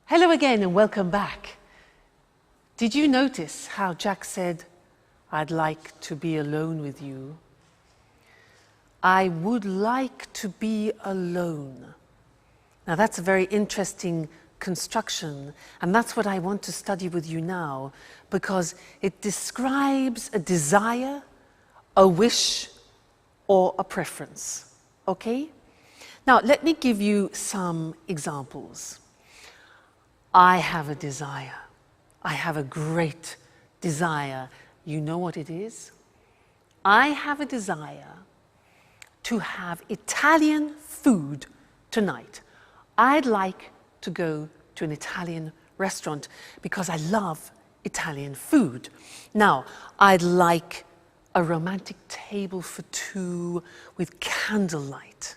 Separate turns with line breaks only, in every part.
Hello again and welcome back. Did you notice how Jack said, "I'd like to be alone with you"? I would like to be alone. Now that's a very interesting construction, and that's what I want to study with you now, because it describes a desire, a wish, or a preference. Okay? Now let me give you some examples. I have a desire. I have a great desire. You know what it is? I have a desire to have Italian food tonight. I'd like to go to an Italian restaurant because I love Italian food. Now, I'd like a romantic table for two with candlelight.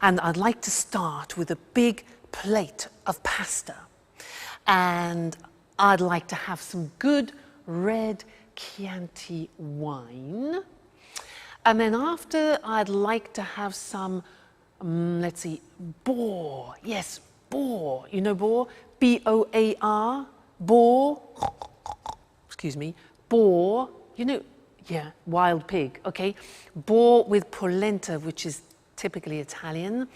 And I'd like to start with a big plate of pasta. And I'd like to have some good red Chianti wine. And then after, I'd like to have some, let's see, boar. Yes, boar. You know boar? B-O-A-R, boar. Excuse me, boar. You know, yeah, wild pig, okay? Boar with polenta, which is typically Italian.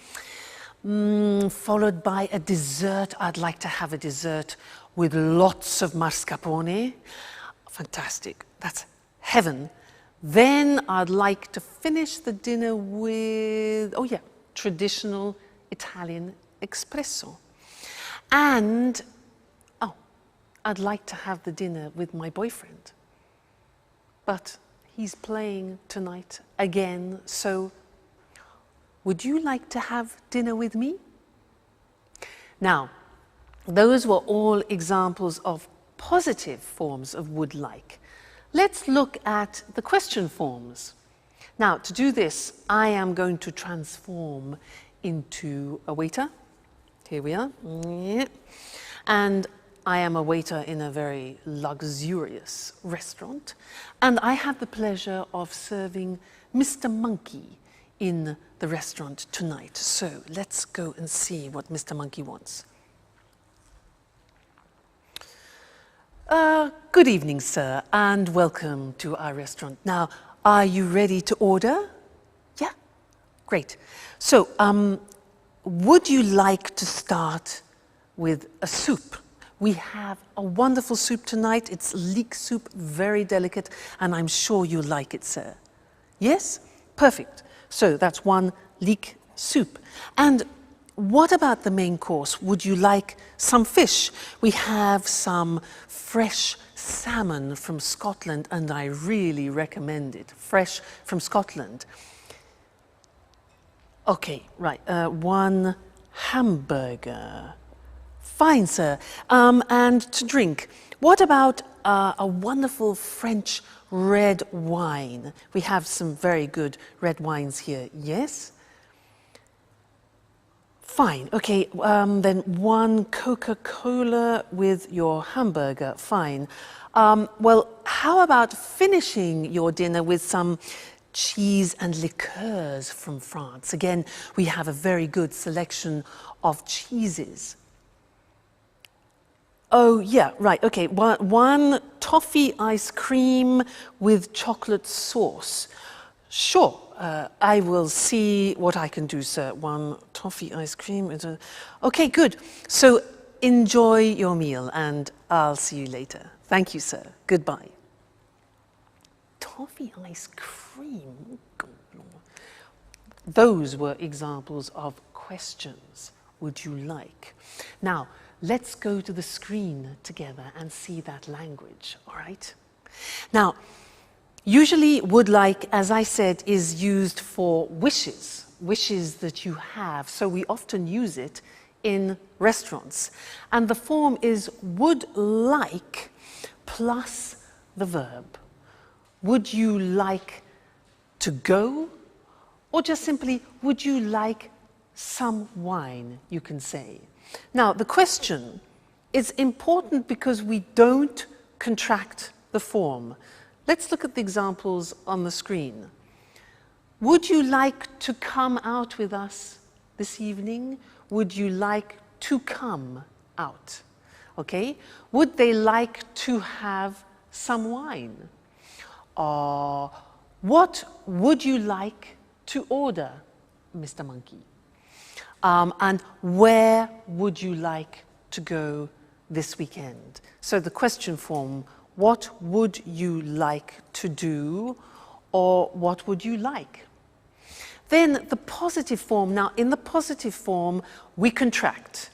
Followed by a dessert. I'd like to have a dessert with lots of mascarpone. Fantastic, that's heaven. Then I'd like to finish the dinner with, oh yeah, traditional Italian espresso. And, oh, I'd like to have the dinner with my boyfriend. But he's playing tonight again, so would you like to have dinner with me? Now, those were all examples of positive forms of would like. Let's look at the question forms. Now, to do this, I am going to transform into a waiter. Here we are. And I am a waiter in a very luxurious restaurant. And I have the pleasure of serving Mr. Monkey in the restaurant tonight. So let's go and see what Mr. Monkey wants. Good evening, sir, and welcome to our restaurant. Now, are you ready to order? Yeah? Great. So, would you like to start with a soup? We have a wonderful soup tonight. It's leek soup, very delicate, and I'm sure you'll like it, sir. Yes? Perfect. So that's one leek soup. And what about the main course? Would you like some fish? We have some fresh salmon from Scotland, and I really recommend it. Fresh from Scotland. Okay, right. One hamburger. Fine, sir. And to drink, what about a wonderful French red wine? We have some very good red wines here. Yes? Fine. Okay, then one Coca-Cola with your hamburger. Fine. Well, how about finishing your dinner with some cheese and liqueurs from France? Again, we have a very good selection of cheeses. Oh, yeah, right, okay. One toffee ice cream with chocolate sauce. Sure, I will see what I can do, sir. One toffee ice cream. Okay, good. So enjoy your meal, and I'll see you later. Thank you, sir. Goodbye. Toffee ice cream? Those were examples of questions. Would you like? Now, let's go to the screen together and see that language, all right? Now, usually would like, as I said, is used for wishes, wishes that you have. So we often use it in restaurants. And the form is would like plus the verb. Would you like to go? Or just simply, would you like some wine, you can say. Now, the question is important because we don't contract the form. Let's look at the examples on the screen. Would you like to come out with us this evening? Would you like to come out? Okay? Would they like to have some wine? What would you like to order, Mr. Monkey? And where would you like to go this weekend? So the question form, what would you like to do, or what would you like? Then the positive form. Now, in the positive form, we contract.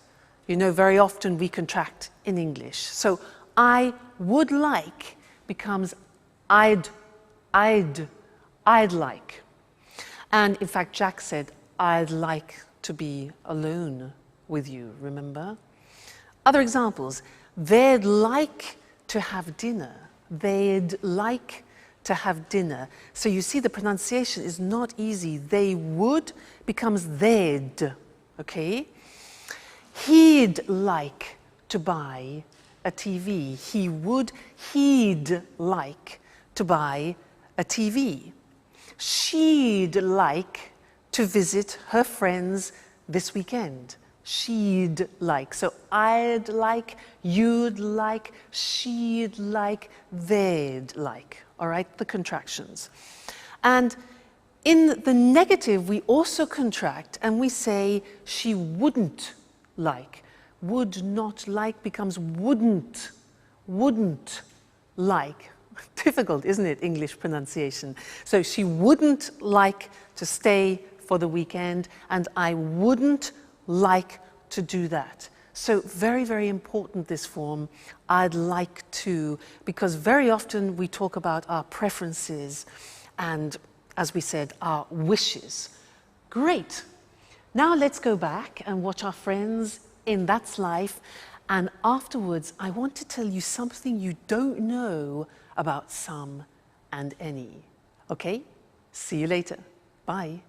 You know, very often we contract in English. So I would like becomes I'd like. And in fact, Jack said, I'd like to be alone with you, remember? Other examples, they'd like to have dinner. They'd like to have dinner. So you see the pronunciation is not easy. They would becomes they'd, okay? He'd like to buy a TV. He'd like to buy a TV. She'd like to visit her friends this weekend. She'd like. So I'd like, you'd like, she'd like, they'd like. All right, the contractions. And in the negative, we also contract and we say she wouldn't like. Would not like becomes wouldn't like. Difficult, isn't it, English pronunciation? So she wouldn't like to stay for the weekend, and I wouldn't like to do that. So very, very important, this form, I'd like to, because very often we talk about our preferences and, as we said, our wishes. Great. Now let's go back and watch our friends in That's Life, and afterwards I want to tell you something you don't know about some and any. Okay? See you later. Bye.